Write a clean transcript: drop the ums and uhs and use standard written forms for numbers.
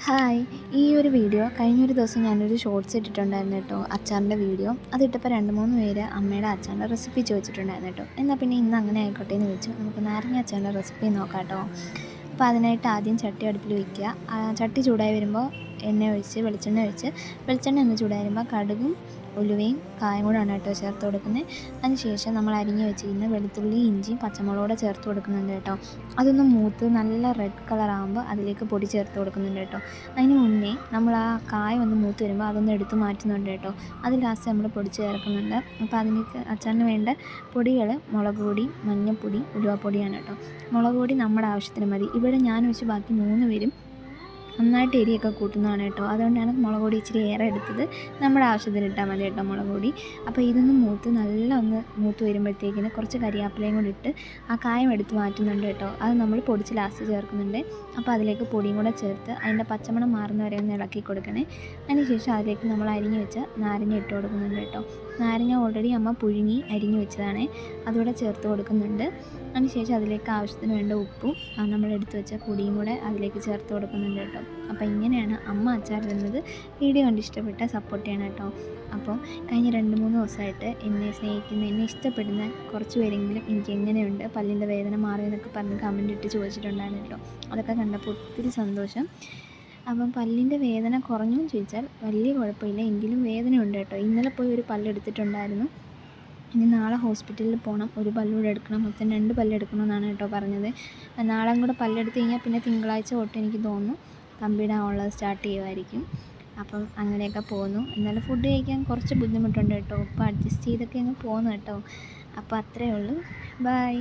Hi. ഈ ഒരു video കഴിഞ്ഞൊരു ദിവസം ഞാനൊരു ഷോർട്സ് ഇട്ടിട്ടുണ്ടായിരുന്നു കേട്ടോ, അച്ചാറിൻ്റെ വീഡിയോ. അതിട്ടപ്പോൾ 2-3 പേര് അമ്മയുടെ അച്ചാറിൻ്റെ റെസിപ്പി ചോദിച്ചിട്ടുണ്ടായിരുന്നു കേട്ടോ. എന്നാൽ പിന്നെ ഇന്ന് അങ്ങനെ ആയിക്കോട്ടെ എന്ന് വെച്ചു. നമുക്ക് നാരങ്ങ അച്ചാറിൻ്റെ റെസിപ്പി നോക്കാം കേട്ടോ. അപ്പോൾ അതിനായിട്ട് ആദ്യം ചട്ടി അടുപ്പിൽ വയ്ക്കുക. ചട്ടി ചൂടായി വരുമ്പോൾ വെളിച്ചെണ്ണ ഒന്ന് ചൂടായി വരുമ്പോൾ കടുകും ഉലുവയും കായം കൂടാണ് കേട്ടോ ചേർത്ത് കൊടുക്കുന്നത്. അതിനുശേഷം നമ്മൾ അരിഞ്ഞ് വെച്ചിരിക്കുന്ന വെളുത്തുള്ളി, ഇഞ്ചിയും പച്ചമുളകൂടെ ചേർത്ത് കൊടുക്കുന്നുണ്ട് കേട്ടോ. അതൊന്ന് മൂത്ത് നല്ല റെഡ് കളറാകുമ്പോൾ അതിലേക്ക് പൊടി ചേർത്ത് കൊടുക്കുന്നുണ്ട് കേട്ടോ. അതിന് മുന്നേ നമ്മൾ ആ കായം ഒന്ന് മൂത്ത് വരുമ്പോൾ അതൊന്ന് എടുത്ത് മാറ്റുന്നുണ്ട് കേട്ടോ. അത് ലാസ്റ്റ് നമ്മൾ പൊടി ചേർക്കുന്നുണ്ട്. അപ്പോൾ അതിലേക്ക് അച്ചാറിന് വേണ്ട പൊടികൾ മുളക് പൊടി, മഞ്ഞൾപ്പൊടി, ഉലുവാപ്പൊടിയാണ് കേട്ടോ. മുളക് പൊടി നമ്മുടെ ആവശ്യത്തിന് മതി. ഇവിടെ ഞാൻ വെച്ച് ബാക്കി 3 പേരും നന്നായിട്ട് എരിയൊക്കെ കൂട്ടുന്നതാണ് കേട്ടോ. അതുകൊണ്ടാണ് മുളക് പൊടി ഇച്ചിരി ഏറെ എടുത്തത്. നമ്മുടെ ആവശ്യത്തിന് ഇട്ടാൽ മതി കേട്ടോ മുളക് പൊടി. അപ്പോൾ ഇതൊന്ന് നല്ല ഒന്ന് മൂത്ത് വരുമ്പോഴത്തേക്കിന് കുറച്ച് കരിയാപ്പിലയും കൂടി ഇട്ട് ആ കായം എടുത്ത് മാറ്റുന്നുണ്ട് കേട്ടോ. അത് നമ്മൾ പൊടിച്ച് ലാസ്റ്റ് ചേർക്കുന്നുണ്ട്. അപ്പോൾ അതിലേക്ക് പൊടിയും കൂടെ ചേർത്ത് അതിൻ്റെ പച്ചമണം മാറുന്നവരെ ഒന്ന് ഇളക്കി കൊടുക്കണേ. അതിനുശേഷം അതിലേക്ക് നമ്മൾ അരിഞ്ഞ് വെച്ച നാരങ്ങ ഇട്ട് കൊടുക്കുന്നുണ്ട് കേട്ടോ. നാരങ്ങ ഓൾറെഡി അമ്മ പുഴുങ്ങി അരിഞ്ഞ് വെച്ചതാണ്, അതുകൂടെ ചേർത്ത് കൊടുക്കുന്നുണ്ട്. അതിനുശേഷം അതിലേക്ക് ആവശ്യത്തിന് വേണ്ട ഉപ്പും നമ്മൾ എടുത്ത് വെച്ച പൊടിയും കൂടെ അതിലേക്ക് ചേർത്ത് കൊടുക്കുന്നുണ്ട് കേട്ടോ. അപ്പോൾ ഇങ്ങനെയാണ് അമ്മ അച്ചാറിടുന്നത്. വീഡിയോ കണ്ട് ഇഷ്ടപ്പെട്ട സപ്പോർട്ട് ചെയ്യണം കേട്ടോ. അപ്പോൾ കഴിഞ്ഞ 2-3 ദിവസമായിട്ട് എന്നെ സ്നേഹിക്കുന്ന, എന്നെ ഇഷ്ടപ്പെടുന്ന കുറച്ച് പേരെങ്കിലും എനിക്ക് എങ്ങനെയുണ്ട്, പല്ലിൻ്റെ വേദന മാറിയെന്നൊക്കെ പറഞ്ഞ് കമൻ്റ് ഇട്ട് ചോദിച്ചിട്ടുണ്ടായിരുന്നു കേട്ടോ. അതൊക്കെ കണ്ടപ്പോൾ ഒത്തിരി സന്തോഷം. അപ്പം പല്ലിൻ്റെ വേദന കുറഞ്ഞു എന്ന് ചോദിച്ചാൽ വലിയ കുഴപ്പമില്ല, എങ്കിലും വേദനയുണ്ട് കേട്ടോ. ഇന്നലെ പോയി ഒരു പല്ലെടുത്തിട്ടുണ്ടായിരുന്നു. ഇനി നാളെ ഹോസ്പിറ്റലിൽ പോകണം, ഒരു പല്ലൂടെ എടുക്കണം. മൊത്തം 2 പല്ലെടുക്കണമെന്നാണ് കേട്ടോ പറഞ്ഞത്. നാളെ കൂടെ പല്ലെടുത്ത് കഴിഞ്ഞാൽ പിന്നെ തിങ്കളാഴ്ച തൊട്ട് എനിക്ക് തോന്നുന്നു കമ്പിടാനുള്ളത് സ്റ്റാർട്ട് ചെയ്യുമായിരിക്കും. അപ്പം അങ്ങനെയൊക്കെ പോകുന്നു. എന്നാലും ഫുഡ് കഴിക്കാൻ കുറച്ച് ബുദ്ധിമുട്ടുണ്ട് കേട്ടോ. അപ്പോൾ അഡ്ജസ്റ്റ് ചെയ്തൊക്കെ അങ്ങ് പോകുന്നു കേട്ടോ. അപ്പോൾ അത്രയേ ഉള്ളൂ. ബൈ.